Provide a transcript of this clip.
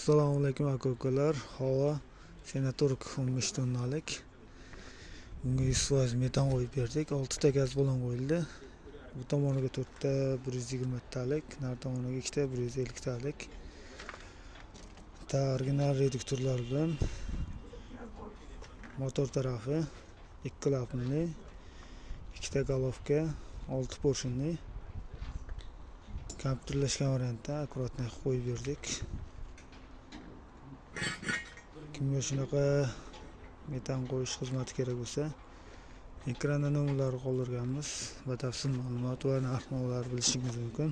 Assalomu alaykum aka-ukalar. Havo Senatork 15 tonnalik. Bunga 100% metan qo'yib berdik. 6 ta gaz balon qo'yildi. Bu tomoniga 4 ta 120 talik, nar tomoniga 2 ta 150 talik. Original reduktorlar bilan motor tarafi 2 klapanli, 2 ta golovka, 6 porshinli kompyuterlashgan variantda akkuratni qo'yib berdik. Kimga shunaqa metan qo'yish xizmati kerak bo'lsa, ekranda nomerlarni qoldirganmiz. Batafsil ma'lumot va narx-navolarni bilishingiz mumkin.